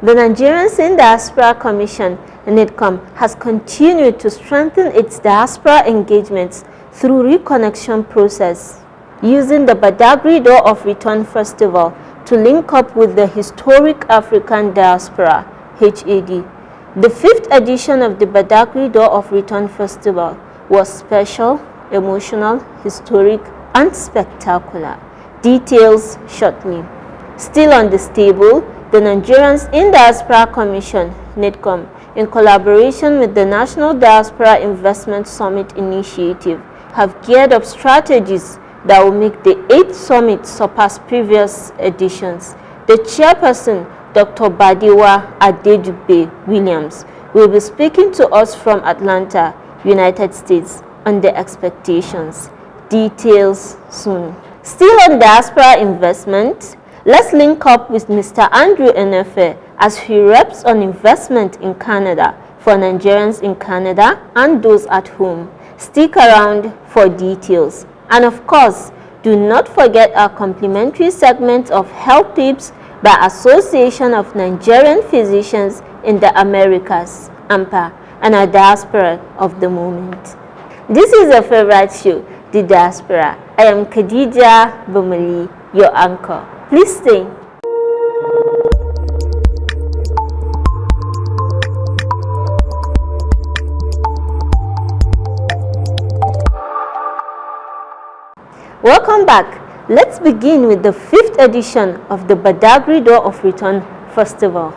The Nigerians in Diaspora Commission, NIDCOM, has continued to strengthen its diaspora engagements through reconnection process, using the Badagry Door of Return Festival to link up with the historic African diaspora, HAD. The 5th edition of the Badagry Door of Return Festival was special, emotional, historic, and spectacular. Details shortly. Still on this table, the Nigerians in Diaspora Commission, NIDCOM, in collaboration with the National Diaspora Investment Summit Initiative, have geared up strategies that will make the 8th summit surpass previous editions. The chairperson, Dr. Badiwa Adedugbe Williams, will be speaking to us from Atlanta, United States, on the expectations. Details soon. Still on diaspora investment, let's link up with Mr. Andrew Enefe as he reps on investment in Canada for Nigerians in Canada and those at home. Stick around for details. And of course, do not forget our complimentary segment of Health Tips by Association of Nigerian Physicians in the Americas, AMPA, and our diaspora of the moment. This is your favorite show, The Diaspora. I am Khadija Bumali, your anchor. Please stay. Welcome back. Let's begin with the 5th edition of the Badagry Door of Return Festival.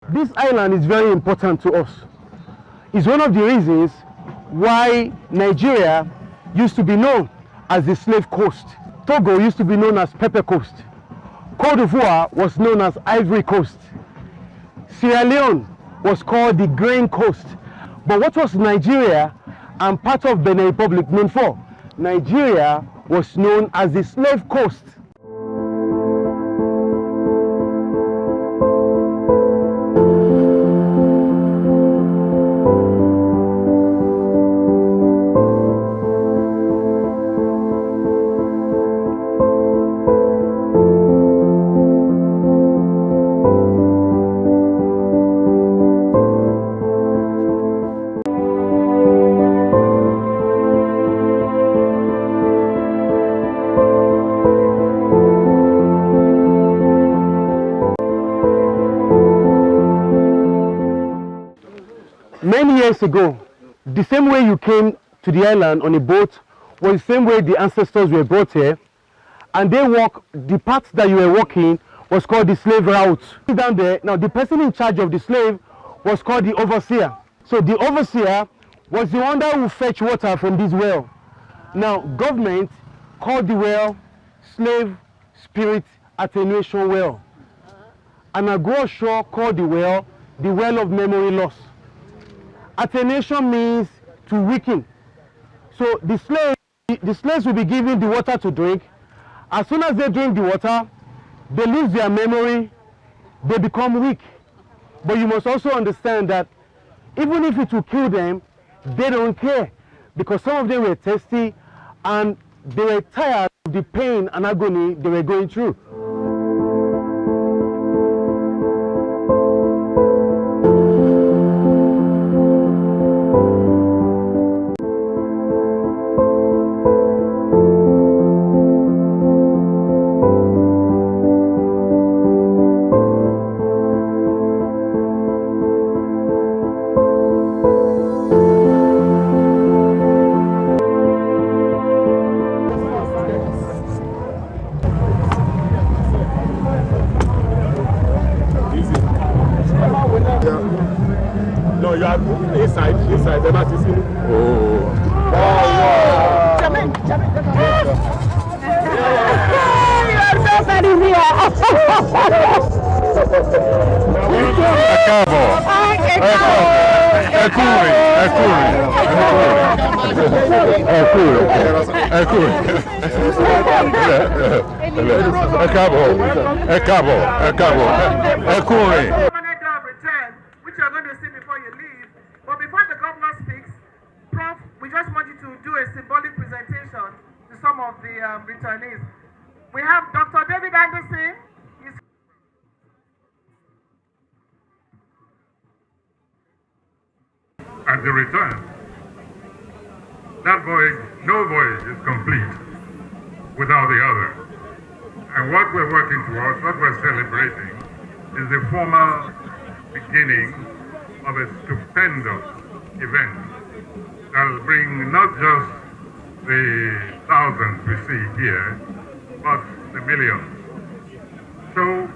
This island is very important to us. It's one of the reasons why Nigeria used to be known as the Slave Coast. Togo used to be known as Pepper Coast. Côte d'Ivoire was known as Ivory Coast. Sierra Leone was called the Grain Coast. But what was Nigeria and part of Benin Republic known for? Nigeria was known as the Slave Coast. Many years ago, the same way you came to the island on a boat was the same way the ancestors were brought here, and they walk, the path that you were walking was called the slave route. Down there, now the person in charge of the slave was called the overseer. So the overseer was the one that would fetch water from this well. Now government called the well Slave Spirit Attenuation Well, and Agro called the well of memory loss. Attenuation means to weaken. So the slaves will be given the water to drink. As soon as they drink the water, they lose their memory, they become weak. But you must also understand that even if it will kill them, they don't care, because some of them were thirsty and they were tired of the pain and agony they were going through. inside, the mat is in. Which you're going to see before you leave. But before the governor speaks, Prof, we just want you to do a symbolic presentation to some of the returnees. We have Dr. David Anderson. At the return, that voyage, no voyage is complete without the other. And what we're working towards, what we're celebrating, is the formal beginning of a stupendous event that will bring not just the thousands we see here, but the millions. So,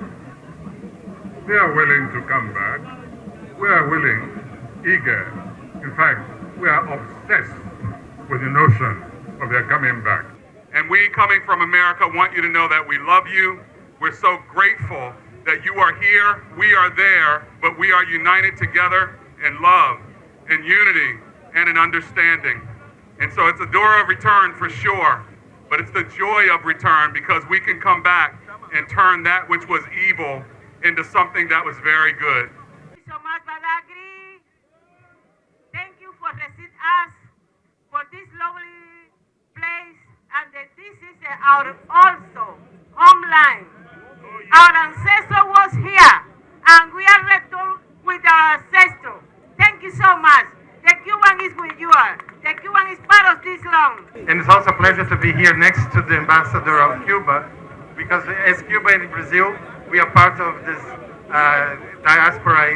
they are willing to come back. We are willing, eager. In fact, we are obsessed with the notion of their coming back. And we, coming from America, want you to know that we love you. We're so grateful that you are here, we are there, but we are united together in love, in unity, and in understanding. And so it's a door of return for sure, but it's the joy of return because we can come back and turn that which was evil into something that was very good. Thank you for receiving us for this lovely place, and that this is our also homeland. Our ancestor was here, and we are returned with our ancestor. Thank you so much. The Cuban is with you. The Cuban is part of this land. And it's also a pleasure to be here next to the ambassador of Cuba, because as Cuba and Brazil, we are part of this diaspora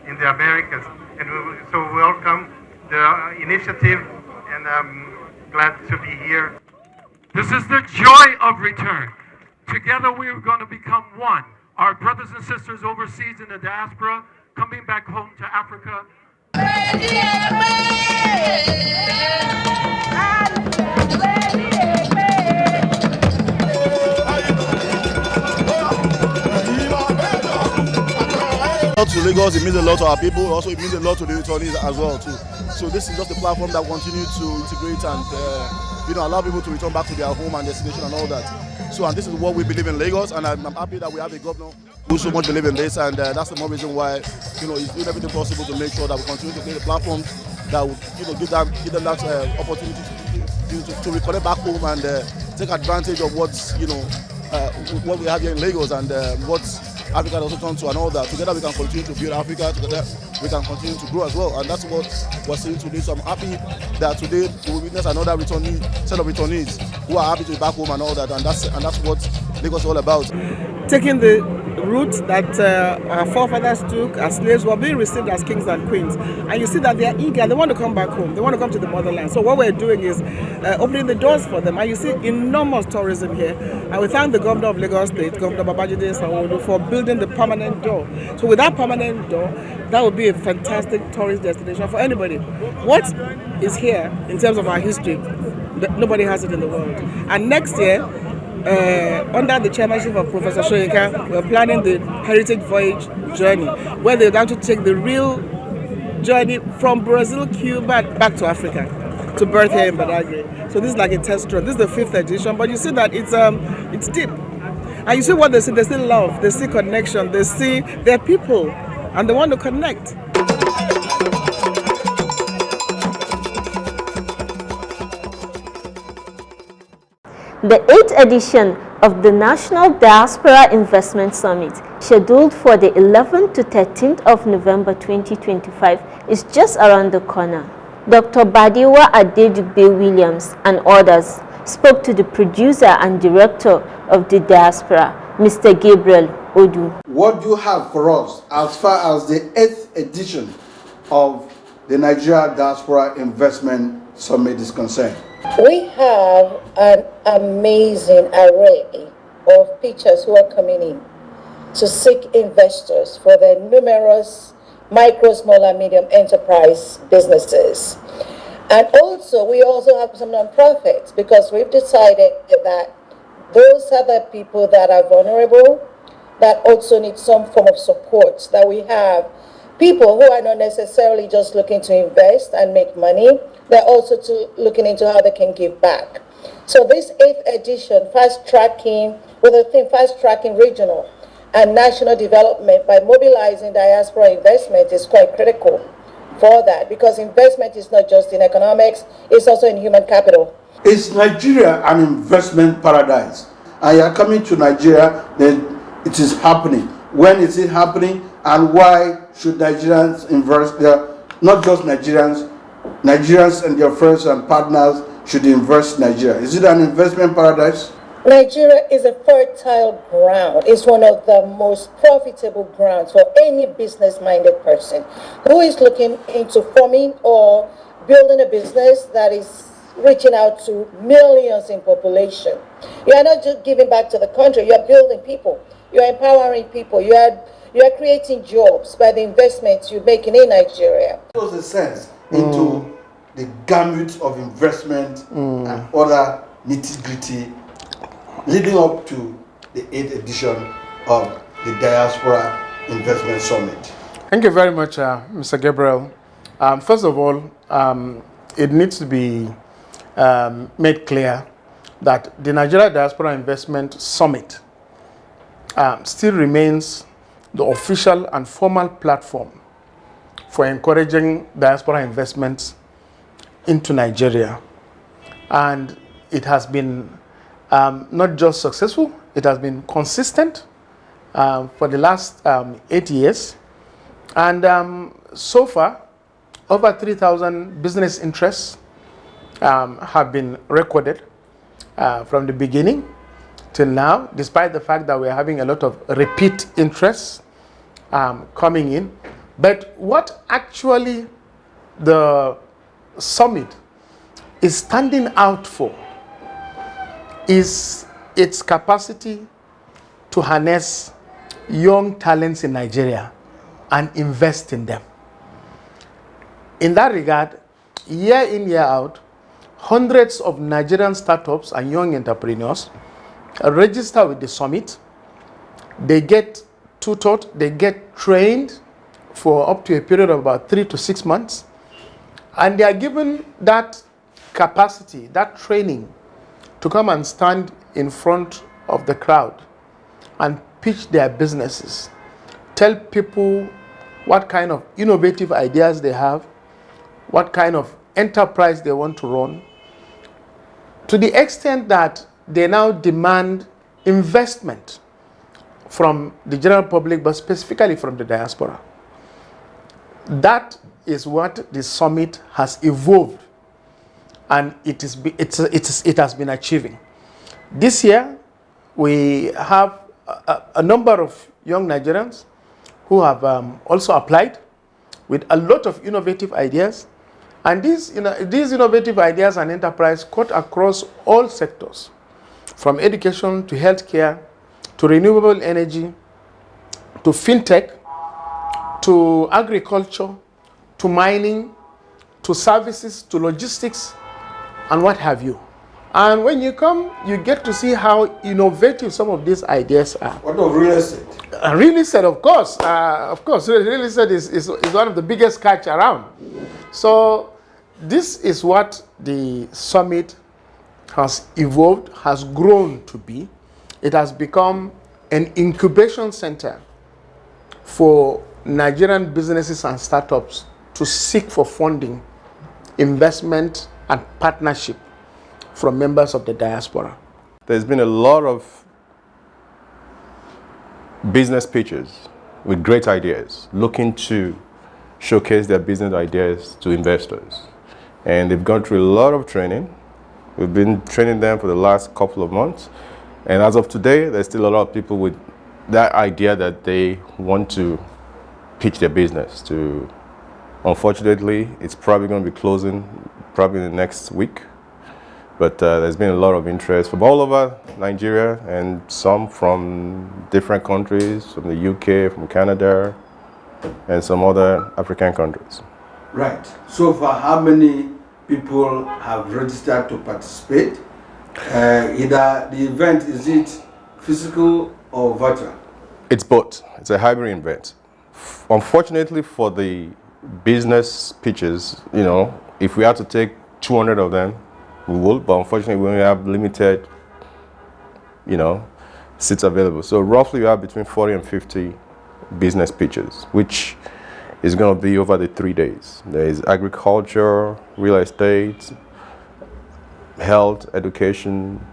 in the Americas. And so we welcome the initiative, and I'm glad to be here. This is the joy of return. Together we are going to become one. Our brothers and sisters overseas in the diaspora, coming back home to Africa. To Lagos, it means a lot to our people. Also, it means a lot to the returnees as well too. So this is just a platform that continues to integrate and allow people to return back to their home and destination and all that. So, and this is what we believe in Lagos, and I'm happy that we have a governor who so much believe in this, and that's the more reason why he's doing everything possible to make sure that we continue to create a platform that will give them that opportunity to reconnect back home and take advantage of what's what we have here in Lagos and what Africa also turns to and all that. Together we can continue to build Africa, together we can continue to grow as well, and that's what we're seeing today. So I'm happy that today we will witness another set of returnees who are happy to be back home and all that, and that's what Lagos is all about. Taking the route that our forefathers took as slaves, were being received as kings and queens, and you see that they are eager, they want to come back home, they want to come to the motherland. So what we're doing is opening the doors for them, and you see enormous tourism here, and we thank the governor of Lagos State, Governor Babajide Sanwo-Olu, for building the permanent door. So with that permanent door, that would be a fantastic tourist destination for anybody. What is here in terms of our history, nobody has it in the world. And next year, under the chairmanship of Professor Soyinka, we're planning the Heritage Voyage journey, where they're going to take the real journey from Brazil, Cuba, back to Africa, to birth here in Badagry. So this is like a test run. This is the 5th edition, but you see that it's deep. And you see what they see love, they see connection, they see their people, and they want to connect. The 8th edition of the National Diaspora Investment Summit, scheduled for the 11th to 13th of November 2025, is just around the corner. Dr. Badiwa Adejugbe Williams and others spoke to the producer and director of the Diaspora, Mr. Gabriel Odu. What do you have for us as far as the 8th edition of the Nigeria Diaspora Investment Summit is concerned? We have an amazing array of pitchers who are coming in to seek investors for their numerous micro, small, and medium enterprise businesses. And also, we also have some nonprofits because we've decided that those other people that are vulnerable, that also need some form of support, that we have people who are not necessarily just looking to invest and make money, they're also looking into how they can give back. So this 8th edition, fast-tracking, with the theme fast-tracking regional and national development by mobilizing diaspora investment is quite critical for that, because investment is not just in economics, it's also in human capital. Is Nigeria an investment paradise? And you are coming to Nigeria, then it is happening. When is it happening, and why should Nigerians invest there? Not just Nigerians and their friends and partners should invest in Nigeria. Is it an investment paradise? Nigeria is a fertile ground. It's one of the most profitable grounds for any business-minded person who is looking into forming or building a business that is reaching out to millions in population. You are not just giving back to the country, you are building people, you are empowering people, you are creating jobs by the investments you're making in Nigeria. What was the sense into the gamut of investment and other nitty-gritty leading up to the 8th edition of the Diaspora Investment Summit? Thank you very much, Mr. Gabriel. First of all, it needs to be made clear that the Nigeria Diaspora Investment Summit still remains the official and formal platform for encouraging diaspora investments into Nigeria. And it has been not just successful, it has been consistent for the last 8 years. And so far, over 3,000 business interests have been recorded from the beginning till now, despite the fact that we're having a lot of repeat interests coming in. But what actually the summit is standing out for is its capacity to harness young talents in Nigeria and invest in them. In that regard, year in, year out, hundreds of Nigerian startups and young entrepreneurs register with the summit. They get tutored, they get trained for up to a period of about 3 to 6 months. And they are given that capacity, that training, to come and stand in front of the crowd and pitch their businesses. Tell people what kind of innovative ideas they have, what kind of enterprise they want to run, to the extent that they now demand investment from the general public, but specifically from the diaspora. That is what the summit has evolved, and it has been achieving. This year, we have a number of young Nigerians who have also applied with a lot of innovative ideas. And these innovative ideas and enterprise cut across all sectors, from education to healthcare, to renewable energy, to fintech, to agriculture, to mining, to services, to logistics, and what have you. And when you come, you get to see how innovative some of these ideas are. What of real estate? Real estate, of course. Real estate is one of the biggest catch around. So this is what the summit has evolved, has grown to be. It has become an incubation center for Nigerian businesses and startups to seek for funding, investment, and partnership from members of the diaspora. There's been a lot of business pitches with great ideas looking to showcase their business ideas to investors. And they've gone through a lot of training. We've been training them for the last couple of months. And as of today, there's still a lot of people with that idea that they want to pitch their business to. Unfortunately, it's probably going to be closing probably in the next week. But there's been a lot of interest from all over Nigeria and some from different countries, from the UK, from Canada, and some other African countries. Right. So far, how many people have registered to participate? Either the event, is it physical or virtual? It's both. It's a hybrid event. Unfortunately for the business pitches, you know, if we had to take 200 of them, we will, but unfortunately we only have limited, you know, seats available. So roughly we have between 40 and 50 business pitches, which is going to be over the 3 days. There is agriculture, real estate, health, education,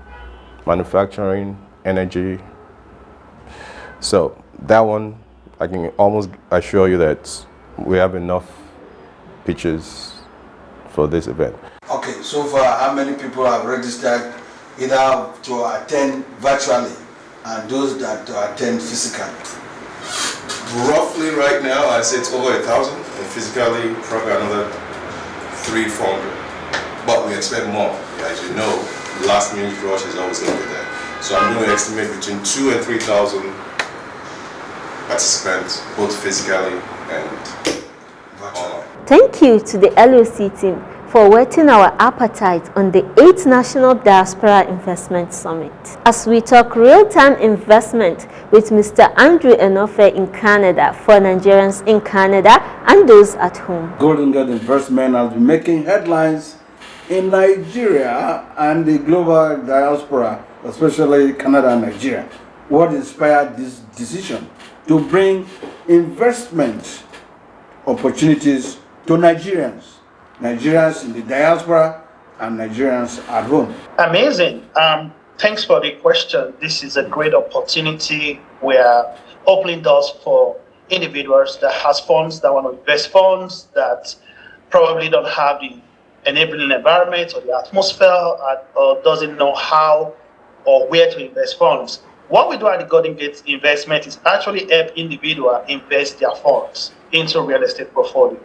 manufacturing, energy. So that one, I can almost assure you that we have enough pitches for this event. Okay, so far, how many people have registered either to attend virtually and those that to attend physically? Roughly right now, I'd say it's over 1,000, and physically probably another 300-400. But we expect more. As you know, last minute rush is always going to be there. So I'm going to estimate between 2,000 and 3,000 participants, both physically and online. Thank you to the LOC team for whetting our appetite on the 8th National Diaspora Investment Summit. As we talk real-time investment with Mr. Andrew Enofe in Canada for Nigerians in Canada and those at home. Golden Gate Investment has been making headlines in Nigeria and the global diaspora, especially Canada and Nigeria. What inspired this decision to bring investment opportunities to Nigerians in the diaspora and Nigerians at home? Amazing. Thanks for the question. This is a great opportunity. We are opening doors for individuals that has funds, that want to invest funds, that probably don't have the enabling environment or the atmosphere or doesn't know how or where to invest funds. What we do at the Golden Gate Investment is actually help individuals invest their funds into real estate portfolio.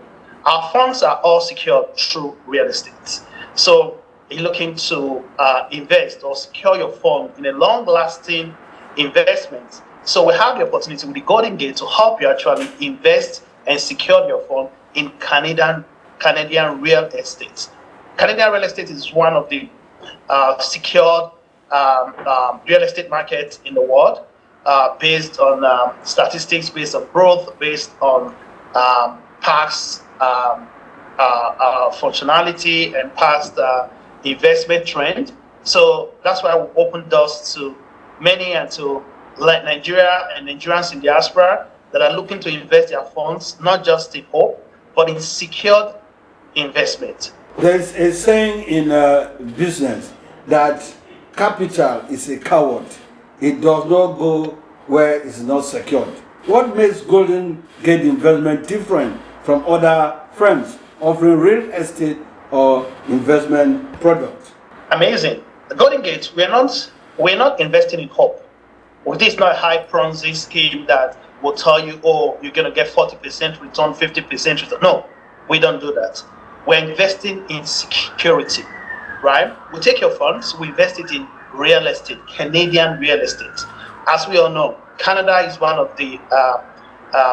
Our funds are all secured through real estate. So you're looking to invest or secure your fund in a long-lasting investment. So we have the opportunity with the Golden Gate to help you actually invest and secure your fund in Canadian real estate. Canadian real estate is one of the secured real estate markets in the world, based on statistics, based on growth, based on past functionality and past investment trend. So that's why we open doors to many and to like Nigeria and Nigerians in diaspora that are looking to invest their funds, not just in hope, but in secured investment. There's a saying in business that capital is a coward. It does not go where it's not secured. What makes Golden Gate Investment different from other firms offering real estate or investment products? Amazing. The Golden Gate, we're not investing in hope. This is not a high Ponzi scheme that will tell you, oh, you're going to get 40% return, 50% return. No, we don't do that. We're investing in security, right? We take your funds, we invest it in real estate, Canadian real estate. As we all know, Canada is one of the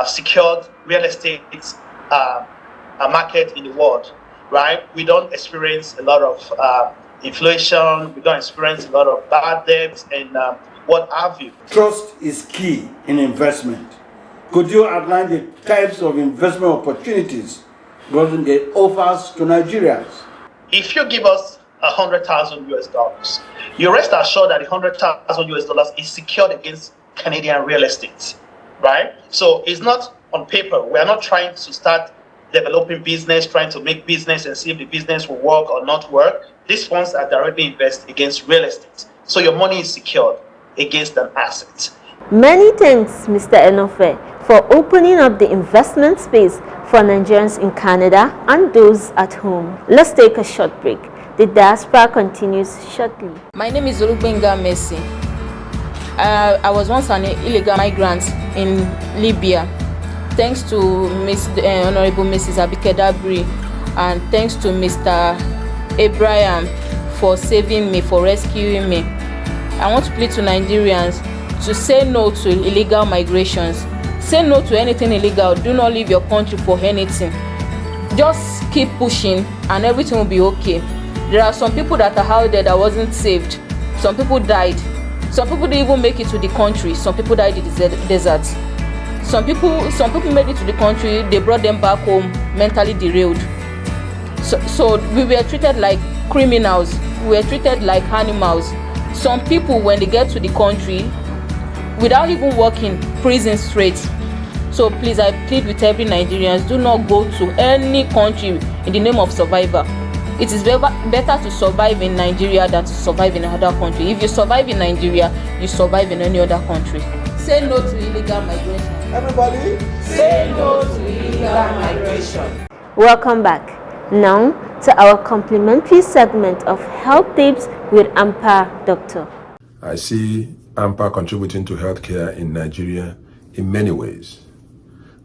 secured real estate market in the world, right? We don't experience a lot of inflation, we don't experience a lot of bad debts and what have you. Trust is key in investment. Could you outline the types of investment opportunities Golden Gate offers to Nigerians? If you give us $100,000, you rest assured that the $100,000 is secured against Canadian real estate, right? So it's not on paper. We are not trying to start developing business, trying to make business and see if the business will work or not work. These funds are directly invested against real estate. So your money is secured against an asset. Many thanks, Mr. Enofe, for opening up the investment space for Nigerians in Canada and those at home. Let's take a short break. The Diaspora continues shortly. My name is Olugbenga Messi. I was once an illegal migrant in Libya. Thanks to Honorable Mrs. Abike Dabri and thanks to Mr. Abraham for saving me, for rescuing me. I want to plead to Nigerians to say no to illegal migrations. Say no to anything illegal. Do not leave your country for anything. Just keep pushing and everything will be okay. There are some people that are out there that wasn't saved. Some people died. Some people didn't even make it to the country. Some people died in the desert. Some people made it to the country. They brought them back home mentally derailed. So we were treated like criminals. We were treated like animals. Some people, when they get to the country, without even working, prison straight. So please, I plead with every Nigerians, do not go to any country in the name of survivor. It is better to survive in Nigeria than to survive in another country. If you survive in Nigeria, you survive in any other country. Say no to illegal migration. Everybody, say no to illegal migration. Welcome back. Now to our complimentary segment of Health Tips with AMPA Doctor. I see AMPA contributing to healthcare in Nigeria in many ways,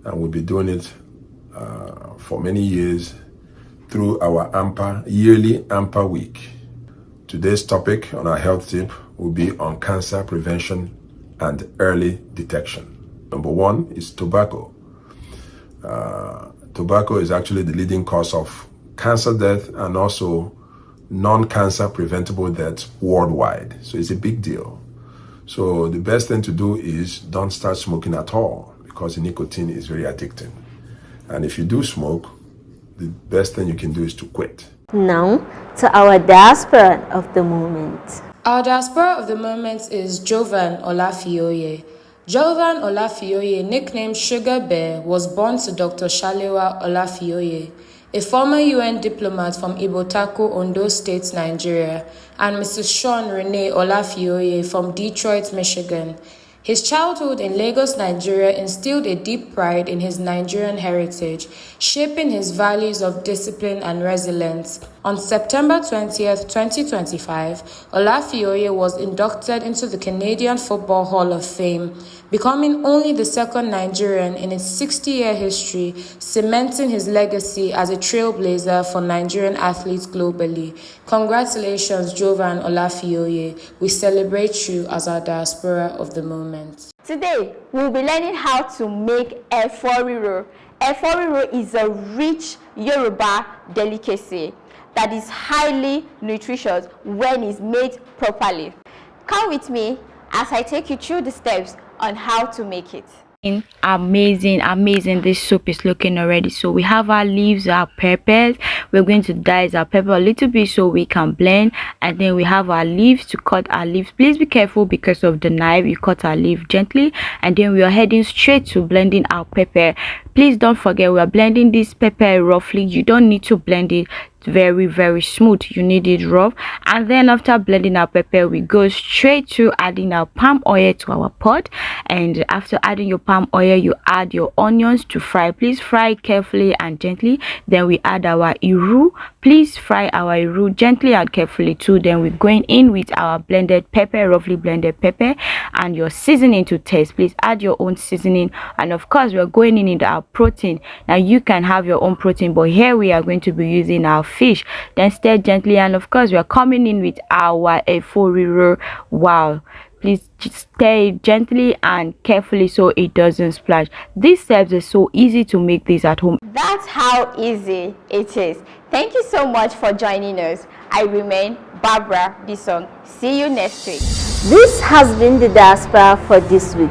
and we'll be doing it for many years through our yearly AMPA week. Today's topic on our health tip will be on cancer prevention and early detection. Number one is tobacco. Tobacco is actually the leading cause of cancer death and also non-cancer preventable deaths worldwide. So it's a big deal. So the best thing to do is don't start smoking at all, because nicotine is very addicting. And if you do smoke, the best thing you can do is to quit. Now to our diaspora of the moment. Our diaspora of the moment is Jovan Olafioye. Jovan Olafioye, nicknamed Sugar Bear, was born to Dr. Shalewa Olafioye, a former UN diplomat from Ibotako, Ondo State, Nigeria, and Mrs. Sean Renee Olafioye from Detroit, Michigan. His childhood in Lagos, Nigeria instilled a deep pride in his Nigerian heritage, shaping his values of discipline and resilience. On September 20th, 2025, Olafioye was inducted into the Canadian Football Hall of Fame, becoming only the second Nigerian in its 60-year history, cementing his legacy as a trailblazer for Nigerian athletes globally. Congratulations, Jovan Olafioye. We celebrate you as our diaspora of the moment. Today, we'll be learning how to make efo riro. Efo riro is a rich Yoruba delicacy that is highly nutritious when it's made properly. Come with me as I take you through the steps on how to make it. Amazing, this soup is looking already. So we have our leaves, our peppers. We're going to dice our pepper a little bit so we can blend, and then we have our leaves to cut our leaves. Please be careful because of the knife. You cut our leaf gently, and then we are heading straight to blending our pepper. Please don't forget, we are blending this pepper roughly. You don't need to blend it very smooth, you need it rough. And then after blending our pepper, we go straight to adding our palm oil to our pot. And after adding your palm oil, you add your onions to fry. Please fry carefully and gently. Then we add our iru. Please fry our iru gently and carefully too. Then we're going in with our blended pepper, roughly blended pepper, and your seasoning to taste. Please add your own seasoning. And of course, we're going in our protein. Now you can have your own protein, but here we are going to be using our fish. Then stir gently, and of course we are coming in with our efo riro. Wow, please just stir it gently and carefully so it doesn't splash. These steps are so easy to make this at home. That's how easy it is. Thank you so much for joining us. I remain Barbara Bisong. See you next week. This has been the Diaspora for this week.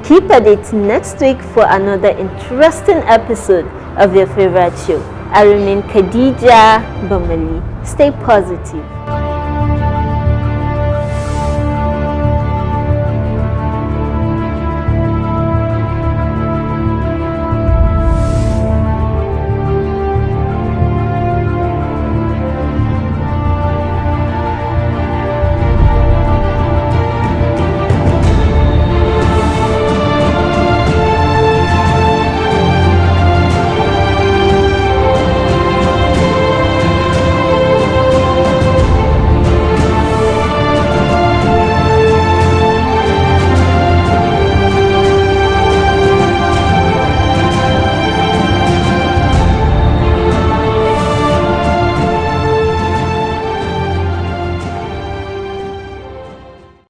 Keep at it next week for another interesting episode of your favorite show. I remain Khadija Bamali. Stay positive.